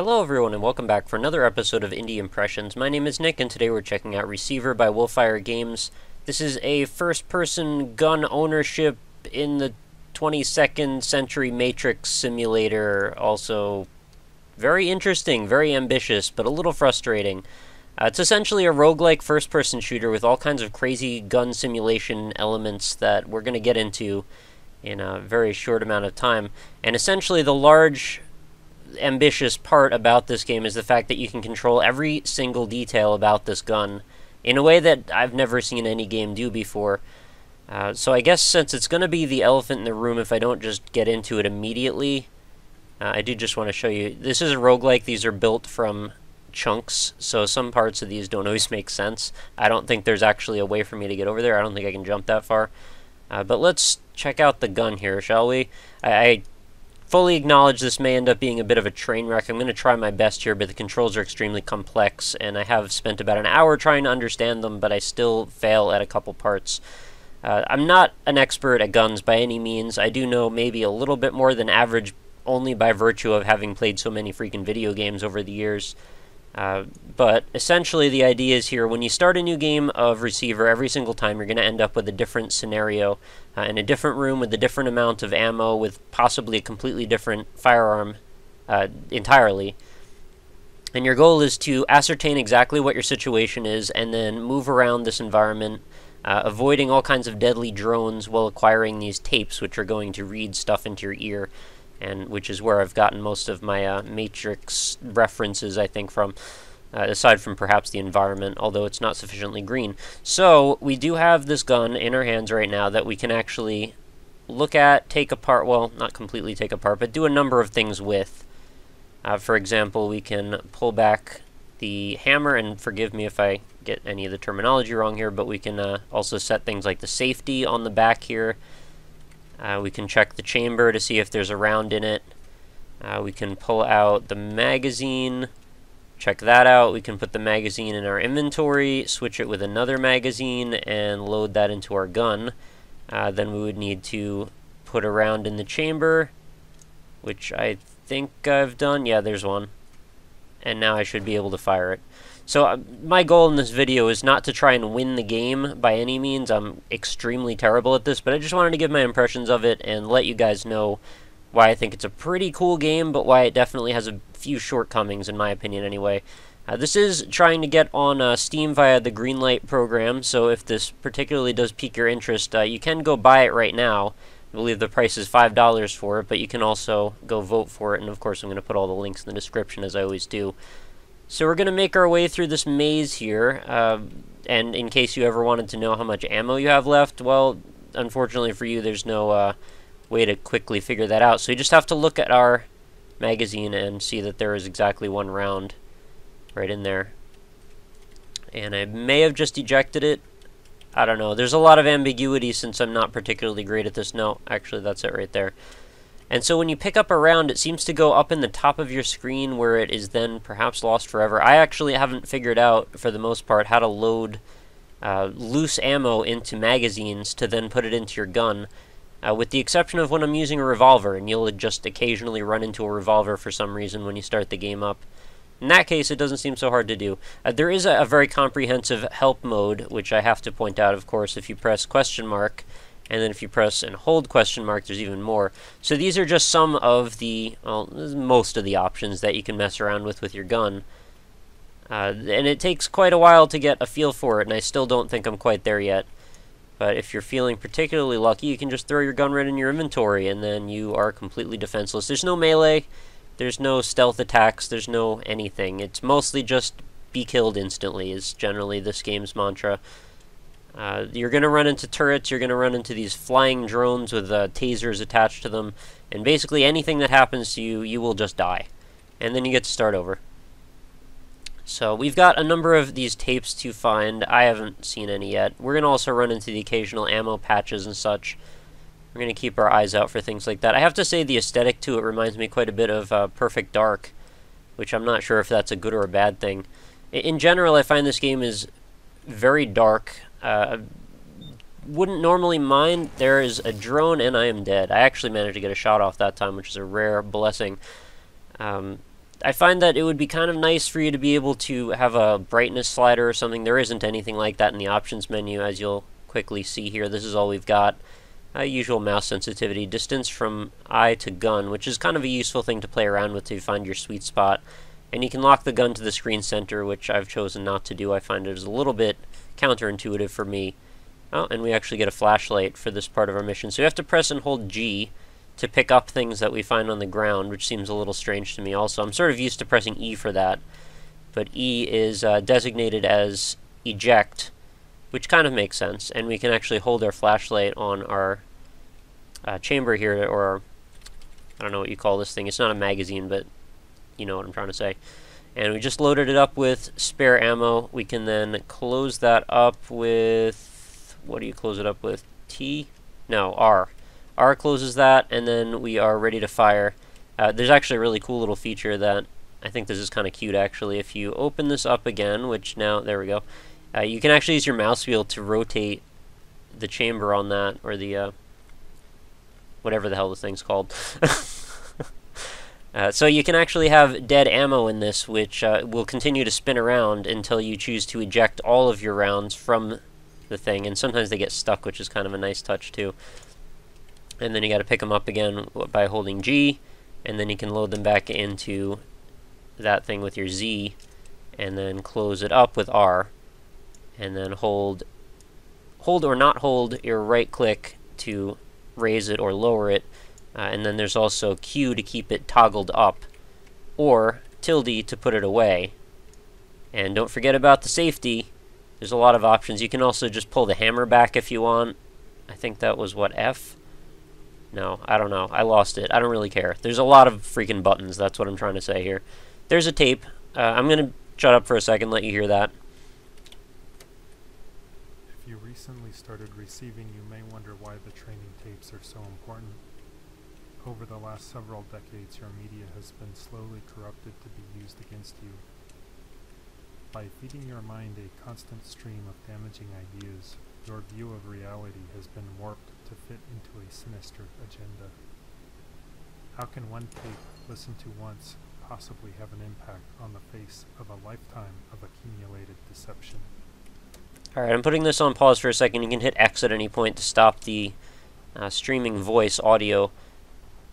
Hello everyone and welcome back for another episode of Indie Impressions. My name is Nick and today we're checking out Receiver by Wolfire Games. This is a first-person gun ownership in the 22nd century Matrix simulator. Also very interesting, very ambitious, but a little frustrating. It's essentially a roguelike first-person shooter with all kinds of crazy gun simulation elements that we're going to get into in a very short amount of time. And essentially the large ambitious part about this game is the fact that you can control every single detail about this gun in a way that I've never seen any game do before. So I guess since it's going to be the elephant in the room if I don't just get into it immediately, I do just want to show you. This is a roguelike. These are built from chunks, so some parts of these don't always make sense. I don't think there's actually a way for me to get over there. I don't think I can jump that far. But let's check out the gun here, shall we? I fully acknowledge this may end up being a bit of a train wreck. I'm going to try my best here, but the controls are extremely complex, and I have spent about an hour trying to understand them, but I still fail at a couple parts. I'm not an expert at guns by any means. I do know maybe a little bit more than average only by virtue of having played so many freaking video games over the years. But essentially the idea is here, when you start a new game of Receiver, every single time you're going to end up with a different scenario, in a different room with a different amount of ammo, with possibly a completely different firearm entirely. And your goal is to ascertain exactly what your situation is and then move around this environment, avoiding all kinds of deadly drones while acquiring these tapes which are going to read stuff into your ear, and which is where I've gotten most of my Matrix references, I think, from, aside from perhaps the environment, although it's not sufficiently green. So we do have this gun in our hands right now that we can actually look at, take apart, well, not completely take apart, but do a number of things with. For example, we can pull back the hammer, and forgive me if I get any of the terminology wrong here, but we can also set things like the safety on the back here. We can check the chamber to see if there's a round in it. We can pull out the magazine, check that out. We can put the magazine in our inventory, switch it with another magazine, and load that into our gun. Then we would need to put a round in the chamber, which I think I've done. Yeah, there's one. And now I should be able to fire it. So my goal in this video is not to try and win the game by any means. I'm extremely terrible at this, but I just wanted to give my impressions of it and let you guys know why I think it's a pretty cool game, but why it definitely has a few shortcomings, in my opinion anyway. This is trying to get on Steam via the Greenlight program, so if this particularly does pique your interest, you can go buy it right now. I believe the price is $5 for it, but you can also go vote for it, and of course I'm going to put all the links in the description as I always do. So we're going to make our way through this maze here, and in case you ever wanted to know how much ammo you have left, well, unfortunately for you, there's no way to quickly figure that out. So you just have to look at our magazine and see that there is exactly one round right in there. And I may have just ejected it. I don't know. There's a lot of ambiguity since I'm not particularly great at this. No, actually, that's it right there. And so when you pick up a round, it seems to go up in the top of your screen where it is then perhaps lost forever. I actually haven't figured out, for the most part, how to load loose ammo into magazines to then put it into your gun, with the exception of when I'm using a revolver, and you'll just occasionally run into a revolver for some reason when you start the game up. In that case, it doesn't seem so hard to do. There is a very comprehensive help mode, which I have to point out, of course, if you press question mark, and then if you press and hold question mark, there's even more. So these are just some of the, well, most of the options that you can mess around with your gun. And it takes quite a while to get a feel for it, and I still don't think I'm quite there yet. But if you're feeling particularly lucky, you can just throw your gun right in your inventory, and then you are completely defenseless. There's no melee, there's no stealth attacks, there's no anything. It's mostly just be killed instantly is generally this game's mantra. You're going to run into turrets, you're going to run into these flying drones with tasers attached to them, and basically anything that happens to you, you will just die. And then you get to start over. So we've got a number of these tapes to find. I haven't seen any yet. We're going to also run into the occasional ammo patches and such. We're going to keep our eyes out for things like that. I have to say the aesthetic to it reminds me quite a bit of Perfect Dark, which I'm not sure if that's a good or a bad thing. In general, I find this game is very dark. Wouldn't normally mind. There is a drone and I am dead. I actually managed to get a shot off that time, which is a rare blessing. I find that it would be kind of nice for you to be able to have a brightness slider or something. There isn't anything like that in the options menu, as you'll quickly see here. This is all we've got. Usual mouse sensitivity, distance from eye to gun, which is kind of a useful thing to play around with to find your sweet spot. And you can lock the gun to the screen center, which I've chosen not to do. I find it is a little bit counterintuitive for me. Oh, and we actually get a flashlight for this part of our mission. So you have to press and hold G to pick up things that we find on the ground, which seems a little strange to me also. I'm sort of used to pressing E for that, but E is designated as eject, which kind of makes sense, and we can actually hold our flashlight on our chamber here, or I don't know what you call this thing. It's not a magazine, but you know what I'm trying to say. And we just loaded it up with spare ammo. We can then close that up with, what do you close it up with? T? No, R. R closes that, and then we are ready to fire. There's actually a really cool little feature that I think this is kind of cute, actually. If you open this up again, which now, there we go, you can actually use your mouse wheel to rotate the chamber on that, or the, whatever the hell this thing's called. So you can actually have dead ammo in this, which will continue to spin around until you choose to eject all of your rounds from the thing, and sometimes they get stuck, which is kind of a nice touch, too. And then you got to pick them up again by holding G, and then you can load them back into that thing with your Z, and then close it up with R, and then hold or not hold your right click to raise it or lower it, and then there's also Q to keep it toggled up, or tilde to put it away. And don't forget about the safety. There's a lot of options. You can also just pull the hammer back if you want. I think that was, what, F? No, I don't know. I lost it. I don't really care. There's a lot of freaking buttons. That's what I'm trying to say here. There's a tape. I'm going to shut up for a second, let you hear that. If you recently started receiving, you may wonder why the training tapes are so important. Over the last several decades, your media has been slowly corrupted to be used against you. By feeding your mind a constant stream of damaging ideas, your view of reality has been warped to fit into a sinister agenda. How can one tape, listened to once, possibly have an impact on the face of a lifetime of accumulated deception? Alright, I'm putting this on pause for a second. You can hit X at any point to stop the streaming voice audio.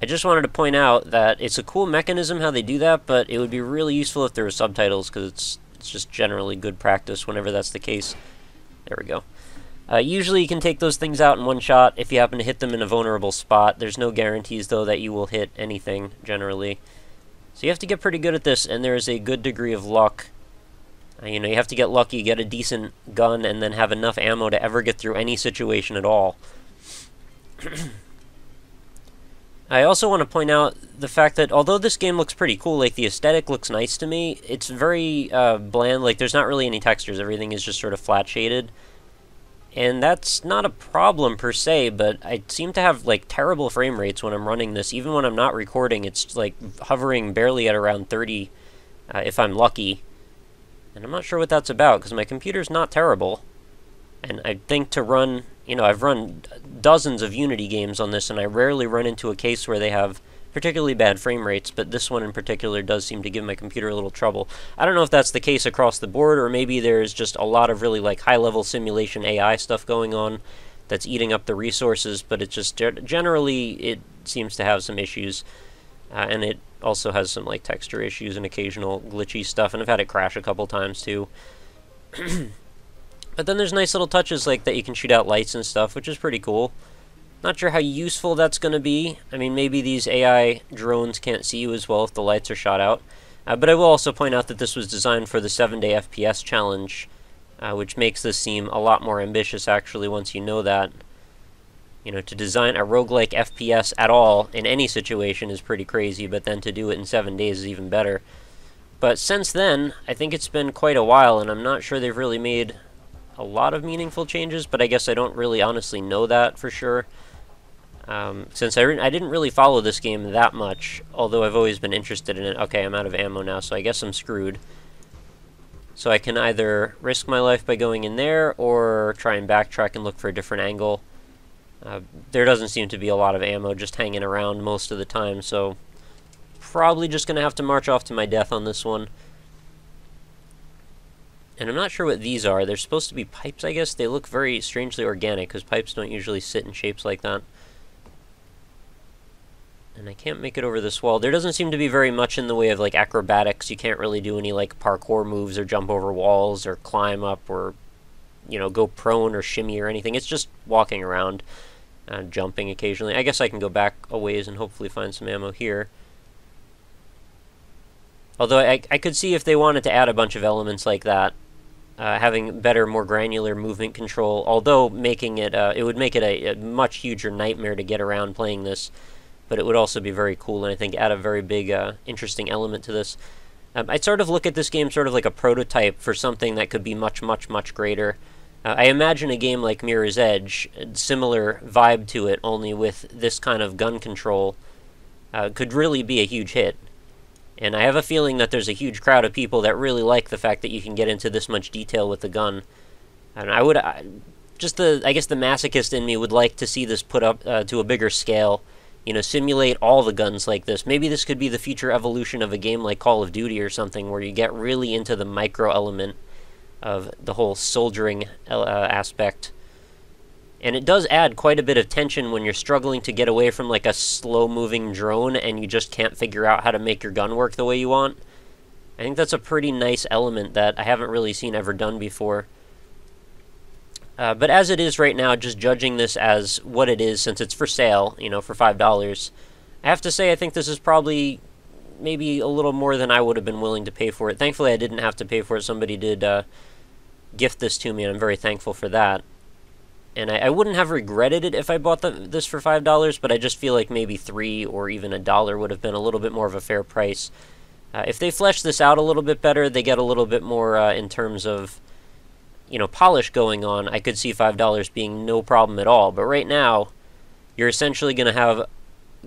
I just wanted to point out that it's a cool mechanism how they do that, but it would be really useful if there were subtitles, because it's just generally good practice whenever that's the case. There we go. Usually you can take those things out in one shot if you happen to hit them in a vulnerable spot. There's no guarantees, though, that you will hit anything, generally. So you have to get pretty good at this, and there is a good degree of luck. You know, you have to get lucky, get a decent gun, and then have enough ammo to ever get through any situation at all. I also want to point out the fact that although this game looks pretty cool, like the aesthetic looks nice to me, it's very bland. Like there's not really any textures. Everything is just sort of flat shaded. And that's not a problem per se, but I seem to have like terrible frame rates when I'm running this. Even when I'm not recording, it's like hovering barely at around 30 if I'm lucky. And I'm not sure what that's about, because my computer's not terrible. And I think to run, you know, I've run dozens of Unity games on this, and I rarely run into a case where they have particularly bad frame rates, but this one in particular does seem to give my computer a little trouble. I don't know if that's the case across the board, or maybe there's just a lot of really like high-level simulation AI stuff going on that's eating up the resources, but it's just generally it seems to have some issues, and it also has some like texture issues and occasional glitchy stuff, and I've had it crash a couple times too. But then there's nice little touches like that you can shoot out lights and stuff, which is pretty cool. Not sure how useful that's going to be. I mean, maybe these AI drones can't see you as well if the lights are shot out. But I will also point out that this was designed for the 7-day FPS challenge, which makes this seem a lot more ambitious, actually, once you know that. You know, to design a roguelike FPS at all in any situation is pretty crazy, but then to do it in 7 days is even better. But since then, I think it's been quite a while, and I'm not sure they've really made a lot of meaningful changes, but I guess I don't really honestly know that for sure. Since I didn't really follow this game that much, although I've always been interested in it. Okay, I'm out of ammo now, so I guess I'm screwed. So I can either risk my life by going in there, or try and backtrack and look for a different angle. There doesn't seem to be a lot of ammo just hanging around most of the time, so probably just going to have to march off to my death on this one. And I'm not sure what these are. They're supposed to be pipes, I guess. They look very strangely organic, because pipes don't usually sit in shapes like that. And I can't make it over this wall. There doesn't seem to be very much in the way of, like, acrobatics. You can't really do any, like, parkour moves or jump over walls or climb up or, you know, go prone or shimmy or anything. It's just walking around and jumping occasionally. I guess I can go back a ways and hopefully find some ammo here. Although I could see if they wanted to add a bunch of elements like that, having better, more granular movement control, although making it, it would make it a much huger nightmare to get around playing this, but it would also be very cool, and I think add a very big, interesting element to this. I'd sort of look at this game sort of like a prototype for something that could be much, much, much greater. I imagine a game like Mirror's Edge, similar vibe to it, only with this kind of gun control, could really be a huge hit. And I have a feeling that there's a huge crowd of people that really like the fact that you can get into this much detail with the gun. And I would, I guess the masochist in me would like to see this put up to a bigger scale. You know, simulate all the guns like this. Maybe this could be the future evolution of a game like Call of Duty or something, where you get really into the micro element of the whole soldiering aspect. And it does add quite a bit of tension when you're struggling to get away from like a slow-moving drone and you just can't figure out how to make your gun work the way you want. I think that's a pretty nice element that I haven't really seen ever done before. But as it is right now, just judging this as what it is, since it's for sale, you know, for $5, I have to say I think this is probably maybe a little more than I would have been willing to pay for it. Thankfully, I didn't have to pay for it. Somebody did gift this to me, and I'm very thankful for that. And I wouldn't have regretted it if I bought this for $5, but I just feel like maybe $3 or even $1 would have been a little bit more of a fair price. If they flesh this out a little bit better, they get a little bit more in terms of, you know, polish going on, I could see $5 being no problem at all. But right now, you're essentially going to have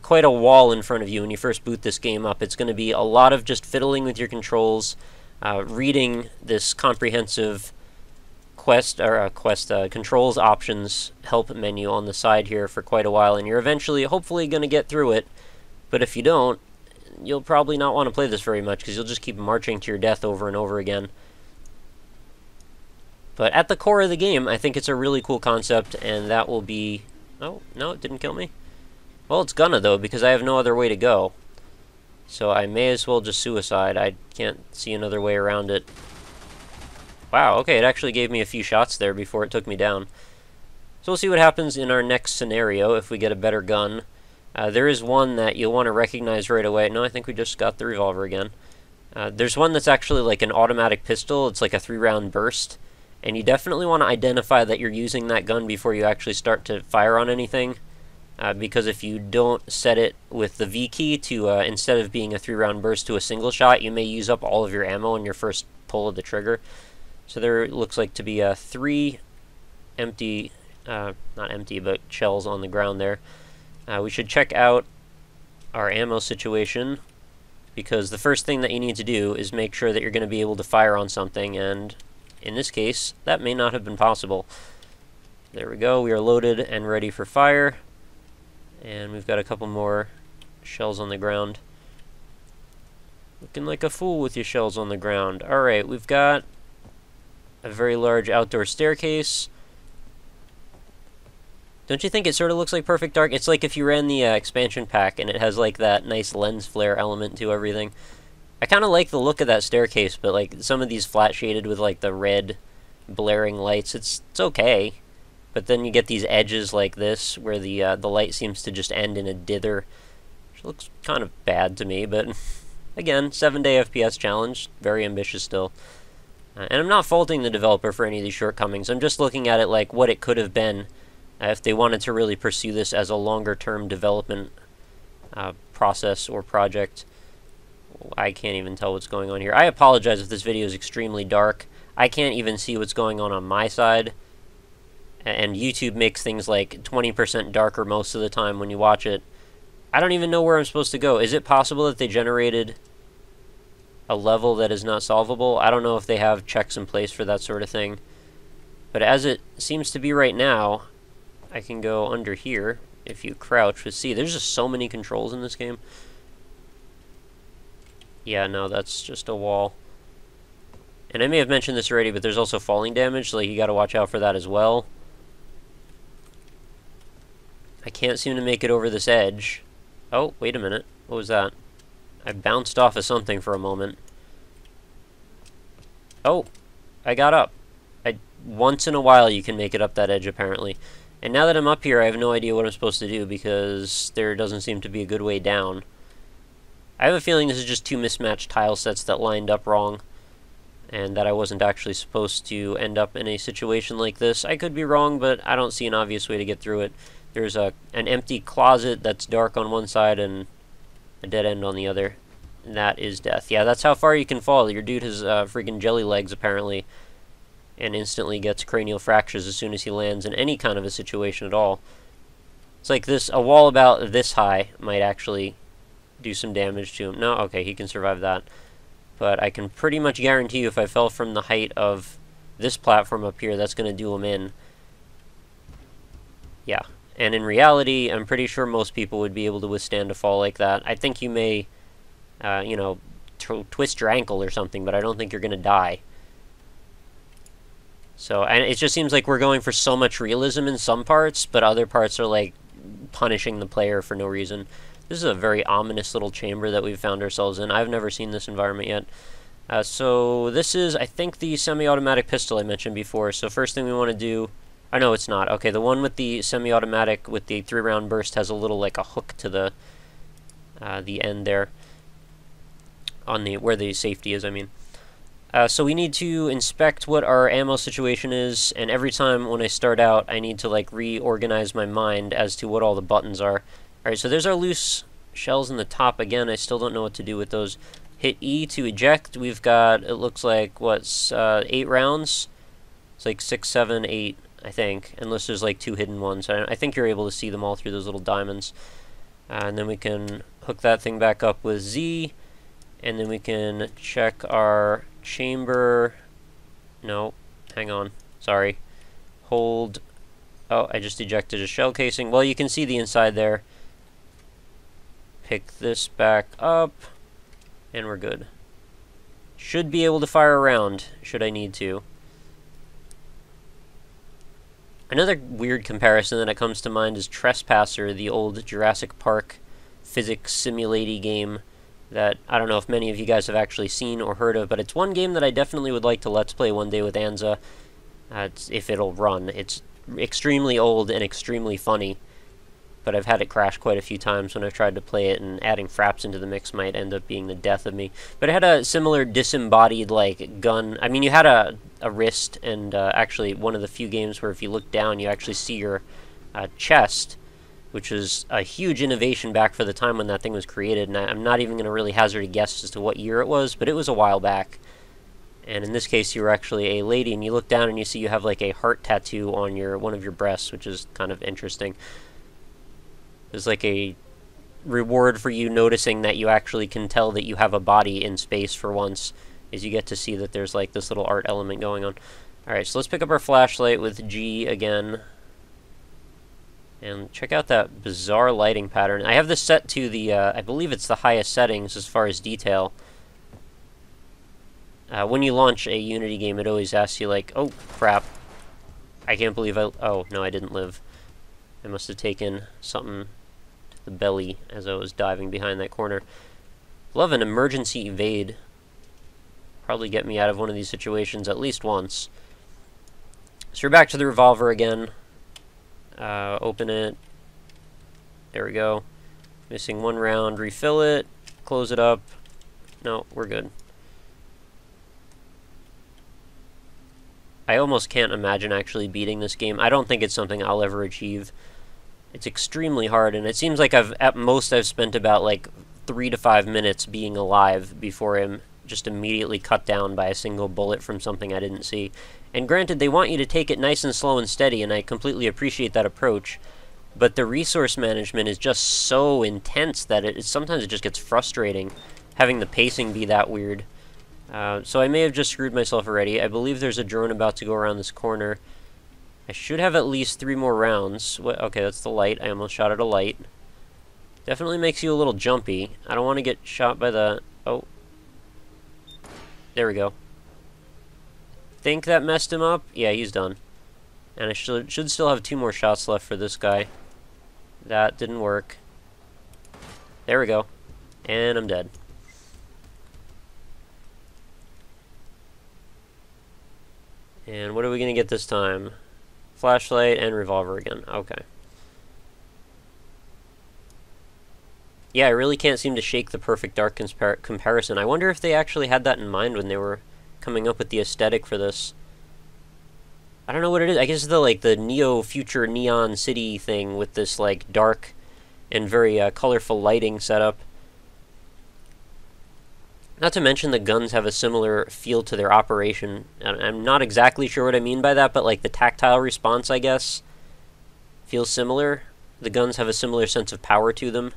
quite a wall in front of you when you first boot this game up. It's going to be a lot of just fiddling with your controls, reading this comprehensive controls options help menu on the side here for quite a while, and you're eventually hopefully going to get through it. But if you don't, you'll probably not want to play this very much, because you'll just keep marching to your death over and over again. But at the core of the game, I think it's a really cool concept, and that will be... Oh, no, it didn't kill me. Well, it's gonna, though, because I have no other way to go. So I may as well just suicide. I can't see another way around it. Wow, okay, it actually gave me a few shots there before it took me down. So we'll see what happens in our next scenario if we get a better gun. There is one that you'll want to recognize right away. No, I think we just got the revolver again. There's one that's actually like an automatic pistol. It's like a 3-round burst. And you definitely want to identify that you're using that gun before you actually start to fire on anything. Because if you don't set it with the V key to, instead of being a 3-round burst to a single shot, you may use up all of your ammo in your first pull of the trigger. So there looks like to be 3 empty, not empty, but shells on the ground there. We should check out our ammo situation, because the first thing that you need to do is make sure that you're going to be able to fire on something, and in this case, that may not have been possible. There we go, we are loaded and ready for fire. And we've got a couple more shells on the ground. Looking like a fool with your shells on the ground. Alright, we've got a very large outdoor staircase. Don't you think it sort of looks like Perfect Dark? It's like if you ran the expansion pack and it has like that nice lens flare element to everything. I kind of like the look of that staircase, but like some of these flat shaded with like the red blaring lights, it's okay. But then you get these edges like this where the light seems to just end in a dither, which looks kind of bad to me, but again, 7-day FPS challenge, very ambitious still. And I'm not faulting the developer for any of these shortcomings. I'm just looking at it like what it could have been if they wanted to really pursue this as a longer-term development process or project. I can't even tell what's going on here. I apologize if this video is extremely dark. I can't even see what's going on my side. And YouTube makes things like 20% darker most of the time when you watch it. I don't even know where I'm supposed to go. Is it possible that they generated a level that is not solvable? I don't know if they have checks in place for that sort of thing. But as it seems to be right now, I can go under here if you crouch. But see, there's just so many controls in this game. Yeah, no, that's just a wall. And I may have mentioned this already, but there's also falling damage, so like, you gotta watch out for that as well. I can't seem to make it over this edge. Oh, wait a minute. What was that? I bounced off of something for a moment. Oh, I got up. Once in a while you can make it up that edge, apparently. And now that I'm up here, I have no idea what I'm supposed to do, because there doesn't seem to be a good way down. I have a feeling this is just two mismatched tile sets that lined up wrong, and that I wasn't actually supposed to end up in a situation like this. I could be wrong, but I don't see an obvious way to get through it. There's an empty closet that's dark on one side and a dead end on the other. And that is death. Yeah, that's how far you can fall. Your dude has freaking jelly legs, apparently, and instantly gets cranial fractures as soon as he lands in any kind of a situation at all. It's like this, a wall about this high might actually do some damage to him. No, okay, he can survive that. But I can pretty much guarantee you if I fell from the height of this platform up here, that's going to do him in. Yeah. And in reality, I'm pretty sure most people would be able to withstand a fall like that. I think you may, you know, twist your ankle or something, but I don't think you're going to die. So, and it just seems like we're going for so much realism in some parts, but other parts are, like, punishing the player for no reason. This is a very ominous little chamber that we've found ourselves in. I've never seen this environment yet. So this is, I think, the semi-automatic pistol I mentioned before. So first thing we want to do... Oh, no, it's not. Okay, the one with the semi-automatic with the 3-round burst has a little, like, a hook to the end there. On the, where the safety is, I mean. So we need to inspect what our ammo situation is, and every time when I start out, I need to, like, reorganize my mind as to what all the buttons are. Alright, so there's our loose shells in the top again. I still don't know what to do with those. Hit E to eject. We've got, it looks like, what's 8 rounds? It's like 6, 7, 8, I think, unless there's like 2 hidden ones. I think you're able to see them all through those little diamonds. And then we can hook that thing back up with Z, and then we can check our chamber. No, hang on, sorry. Hold. Oh, I just ejected a shell casing. Well, you can see the inside there. Pick this back up, and we're good. Should be able to fire a round, should I need to. Another weird comparison that comes to mind is Trespasser, the old Jurassic Park physics simulating game that I don't know if many of you guys have actually seen or heard of, but it's one game that I definitely would like to Let's Play one day with Anza, if it'll run. It's extremely old and extremely funny, but I've had it crash quite a few times when I've tried to play it, and adding fraps into the mix might end up being the death of me. But it had a similar disembodied, like, gun. I mean, you had a wrist, and actually one of the few games where if you look down, you actually see your chest, which is a huge innovation back for the time when that thing was created, and I'm not even going to really hazard a guess as to what year it was, but it was a while back. And in this case, you were actually a lady, and you look down and you see you have, like, a heart tattoo on one of your breasts, which is kind of interesting. There's like a reward for you noticing that you actually can tell that you have a body in space for once, is you get to see that there's like this little art element going on. Alright, so let's pick up our flashlight with G again. And check out that bizarre lighting pattern. I have this set to the, I believe it's the highest settings as far as detail. When you launch a Unity game, it always asks you like, oh crap, I can't believe oh no, I didn't live. I must have taken something to the belly as I was diving behind that corner. Love an emergency evade. Probably get me out of one of these situations at least once. So we're back to the revolver again. Open it. There we go. Missing 1 round. Refill it. Close it up. No, we're good. I almost can't imagine actually beating this game. I don't think it's something I'll ever achieve. It's extremely hard, and it seems like at most I've spent about like 3 to 5 minutes being alive before I'm just immediately cut down by a single bullet from something I didn't see. And granted, they want you to take it nice and slow and steady, and I completely appreciate that approach, but the resource management is just so intense that sometimes it just gets frustrating having the pacing be that weird. So I may have just screwed myself already. I believe there's a drone about to go around this corner. I should have at least 3 more rounds. Okay, that's the light. I almost shot at a light. Definitely makes you a little jumpy. I don't want to get shot by the... Oh, There we go. Think that messed him up? Yeah, he's done. And I should still have 2 more shots left for this guy. That didn't work. There we go. And I'm dead. And what are we going to get this time? Flashlight and revolver again. Okay. Yeah, I really can't seem to shake the perfect dark comparison. I wonder if they actually had that in mind when they were coming up with the aesthetic for this. I don't know what it is. I guess the neo-future neon city thing with this like dark and very colorful lighting setup. Not to mention the guns have a similar feel to their operation. I'm not exactly sure what I mean by that, but like the tactile response, I guess, feels similar. The guns have a similar sense of power to them,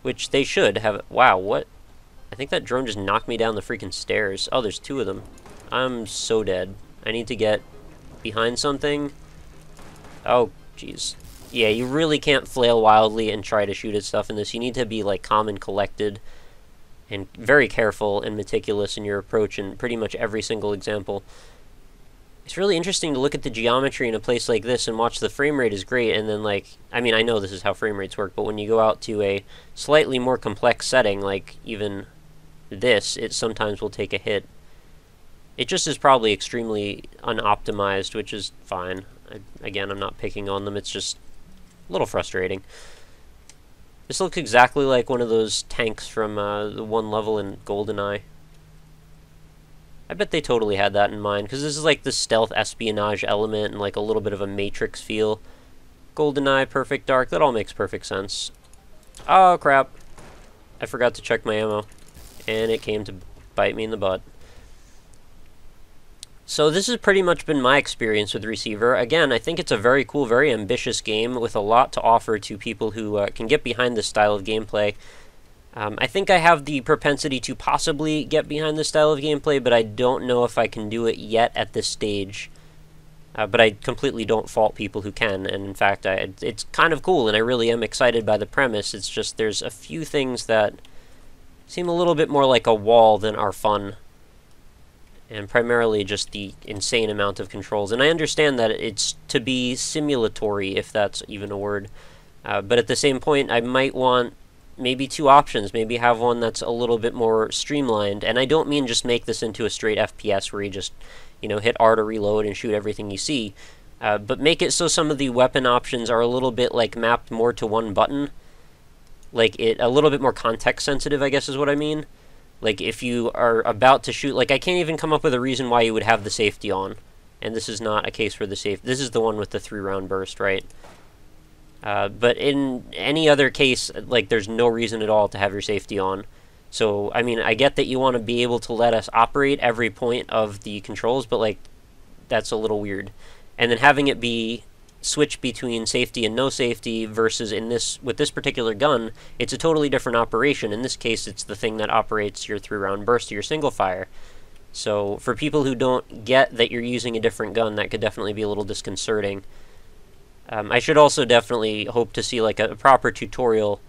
which they should have. Wow, what? I think that drone just knocked me down the freaking stairs. Oh, there's 2 of them. I'm so dead. I need to get behind something. Oh, jeez. Yeah, you really can't flail wildly and try to shoot at stuff in this. You need to be like calm and collected and very careful and meticulous in your approach in pretty much every single example. It's really interesting to look at the geometry in a place like this and watch the frame rate is great, and then like, I mean, I know this is how frame rates work, but when you go out to a slightly more complex setting, like even this, it sometimes will take a hit. It just is probably extremely unoptimized, which is fine. Again, I'm not picking on them, it's just a little frustrating. This looks exactly like one of those tanks from the one level in GoldenEye. I bet they totally had that in mind, because this is like the stealth espionage element and like a little bit of a Matrix feel. GoldenEye, Perfect Dark, that all makes perfect sense. Oh, crap. I forgot to check my ammo, and it came to bite me in the butt. So this has pretty much been my experience with Receiver. Again, I think it's a very cool, very ambitious game with a lot to offer to people who can get behind this style of gameplay. I think I have the propensity to possibly get behind this style of gameplay, but I don't know if I can do it yet at this stage. But I completely don't fault people who can, and in fact, it's kind of cool, and I really am excited by the premise. It's just there's a few things that seem a little bit more like a wall than are fun. And primarily just the insane amount of controls. And I understand that it's to be simulatory, if that's even a word. But at the same point, I might want maybe 2 options. Maybe have one that's a little bit more streamlined. And I don't mean just make this into a straight FPS where you just, you know, hit R to reload and shoot everything you see. But make it so some of the weapon options are a little bit like mapped more to one button. Like it a little bit more context sensitive, I guess is what I mean. Like, if you are about to shoot, like, I can't even come up with a reason why you would have the safety on. And this is not a case for the safety. This is the one with the 3-round burst, right? But in any other case, like, there's no reason at all to have your safety on. So, I mean, I get that you want to be able to let us operate every point of the controls, but, like, that's a little weird. And then having it be switch between safety and no safety versus with this particular gun, it's a totally different operation. In this case, it's the thing that operates your 3-round burst to your single fire. So for people who don't get that you're using a different gun, that could definitely be a little disconcerting. I should also definitely hope to see like a proper tutorial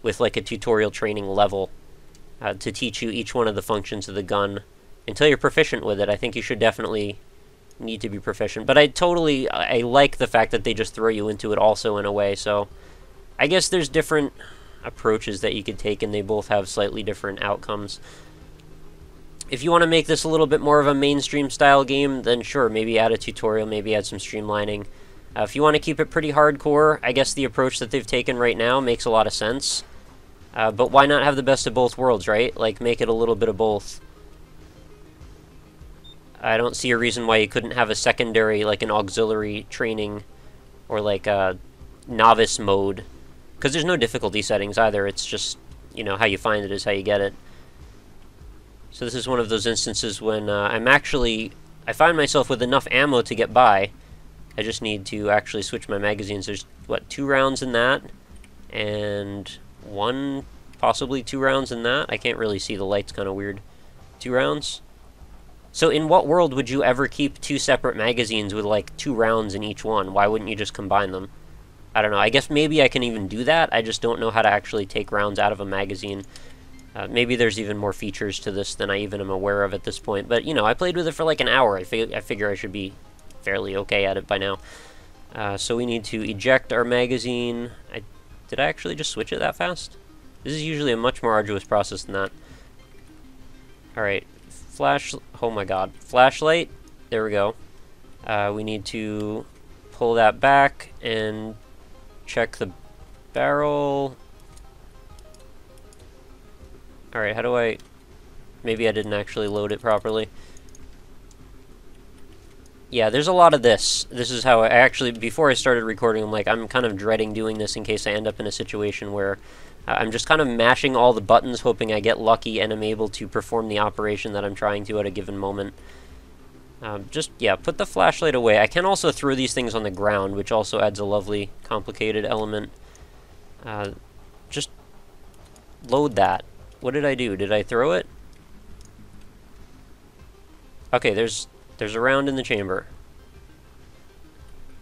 with like a tutorial training level to teach you each one of the functions of the gun until you're proficient with it. I think you should definitely need to be proficient, but I like the fact that they just throw you into it also in a way. So I guess there's different approaches that you could take, and they both have slightly different outcomes. If you want to make this a little bit more of a mainstream style game, then sure, maybe add a tutorial, maybe add some streamlining. If you want to keep it pretty hardcore, I guess the approach that they've taken right now makes a lot of sense. But why not have the best of both worlds, right? Like, make it a little bit of both. I don't see a reason why you couldn't have a secondary, like an auxiliary training, or like a novice mode. Because there's no difficulty settings either, it's just, you know, how you find it is how you get it. So this is one of those instances when I find myself with enough ammo to get by. I just need to actually switch my magazines. There's, what, 2 rounds in that? And possibly 2 rounds in that? I can't really see, the light's kind of weird. 2 rounds? So in what world would you ever keep 2 separate magazines with like 2 rounds in each one? Why wouldn't you just combine them? I don't know. I guess maybe I can even do that. I just don't know how to actually take rounds out of a magazine. Maybe there's even more features to this than I even am aware of at this point. But, you know, I played with it for like an hour. I figure I should be fairly okay at it by now. So we need to eject our magazine. Did I actually just switch it that fast? This is usually a much more arduous process than that. Alright. Oh my god. Flashlight. There we go. We need to pull that back and check the barrel. Alright, how do I... Maybe I didn't actually load it properly. Yeah, there's a lot of this. This is how I actually... Before I started recording, I'm kind of dreading doing this in case I end up in a situation where I'm just kind of mashing all the buttons, hoping I get lucky and am able to perform the operation that I'm trying to at a given moment. Yeah, put the flashlight away. I can also throw these things on the ground, which also adds a lovely, complicated element. Just load that. What did I do? Did I throw it? Okay, there's a round in the chamber.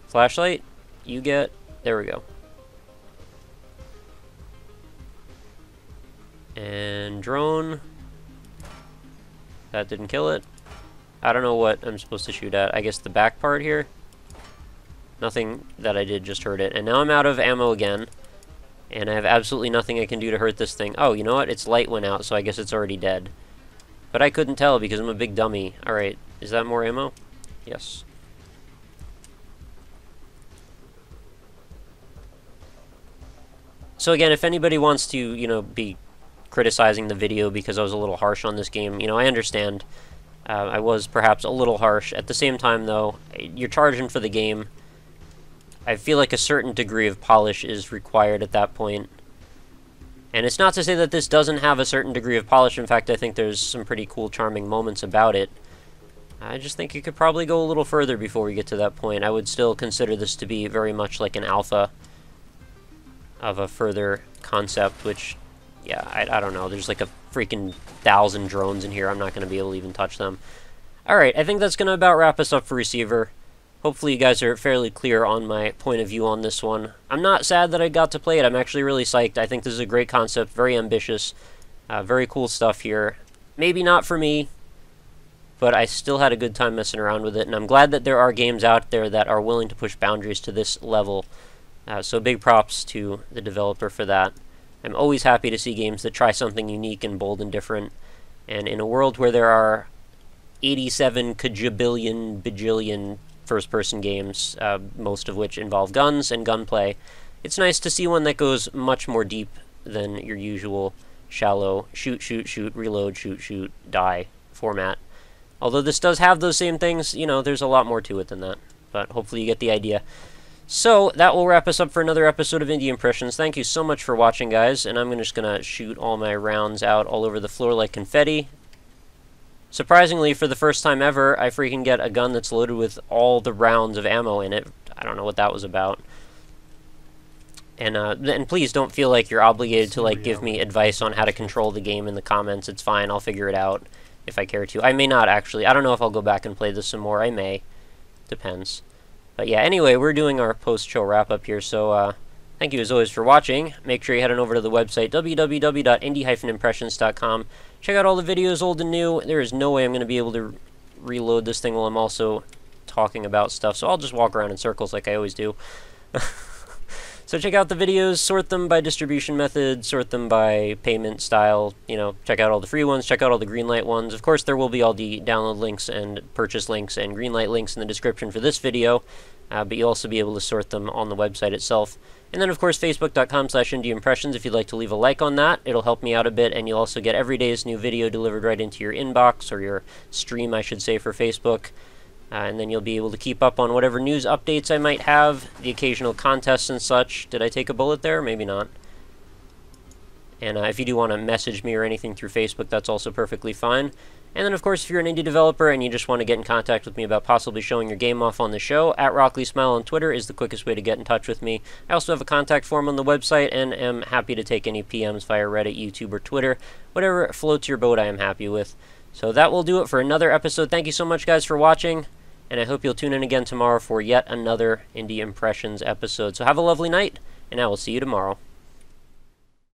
Flashlight, you get... There we go. And drone. That didn't kill it. I don't know what I'm supposed to shoot at. I guess the back part here. Nothing that I did just hurt it. And now I'm out of ammo again. And I have absolutely nothing I can do to hurt this thing. Oh, you know what? Its light went out, so I guess it's already dead. But I couldn't tell because I'm a big dummy. Alright, is that more ammo? Yes. So again, if anybody wants to, you know, be criticizing the video because I was a little harsh on this game, you know, I understand. I was perhaps a little harsh. At the same time, though, you're charging for the game. I feel like a certain degree of polish is required at that point. And it's not to say that this doesn't have a certain degree of polish. In fact, I think there's some pretty cool, charming moments about it. I just think you could probably go a little further before we get to that point. I would still consider this to be very much like an alpha of a further concept, which, yeah, I don't know. There's like a freaking 1,000 drones in here. I'm not going to be able to even touch them. Alright, I think that's going to about wrap us up for Receiver. Hopefully you guys are fairly clear on my point of view on this one. I'm not sad that I got to play it. I'm actually really psyched. I think this is a great concept, very ambitious, very cool stuff here. Maybe not for me, but I still had a good time messing around with it, and I'm glad that there are games out there that are willing to push boundaries to this level. So big props to the developer for that. I'm always happy to see games that try something unique and bold and different, and in a world where there are 87 bajillion first-person games, most of which involve guns and gunplay, it's nice to see one that goes much more deep than your usual shallow shoot, shoot, shoot, reload, shoot, shoot, die format. Although this does have those same things, you know, there's a lot more to it than that. But hopefully you get the idea. So, that will wrap us up for another episode of Indie Impressions. Thank you so much for watching, guys, and I'm just going to shoot all my rounds out all over the floor like confetti. Surprisingly, for the first time ever, I freaking get a gun that's loaded with all the rounds of ammo in it. I don't know what that was about. And please don't feel like you're obligated to, like, give me advice on how to control the game in the comments. It's fine, I'll figure it out if I care to. I may not, actually. I don't know if I'll go back and play this some more. I may. Depends. But yeah, anyway, we're doing our post-show wrap-up here, so thank you as always for watching. Make sure you head on over to the website, www.indie-impressions.com. Check out all the videos, old and new. There is no way I'm going to be able to reload this thing while I'm also talking about stuff, so I'll just walk around in circles like I always do. So check out the videos, sort them by distribution method, sort them by payment style, you know, check out all the free ones, check out all the Greenlight ones. Of course, there will be all the download links and purchase links and Greenlight links in the description for this video, but you'll also be able to sort them on the website itself. And then, of course, facebook.com/indieimpressions. If you'd like to leave a like on that, it'll help me out a bit, and you'll also get every day's new video delivered right into your inbox, or your stream, I should say, for Facebook. And then you'll be able to keep up on whatever news updates I might have, the occasional contests and such. Did I take a bullet there? Maybe not. And if you do want to message me or anything through Facebook, that's also perfectly fine. And then, of course, if you're an indie developer and you just want to get in contact with me about possibly showing your game off on the show, at RockLeeSmile on Twitter is the quickest way to get in touch with me. I also have a contact form on the website and am happy to take any PMs via Reddit, YouTube, or Twitter. Whatever floats your boat, I am happy with. So that will do it for another episode. Thank you so much, guys, for watching. And I hope you'll tune in again tomorrow for yet another Indie Impressions episode. So have a lovely night, and I will see you tomorrow.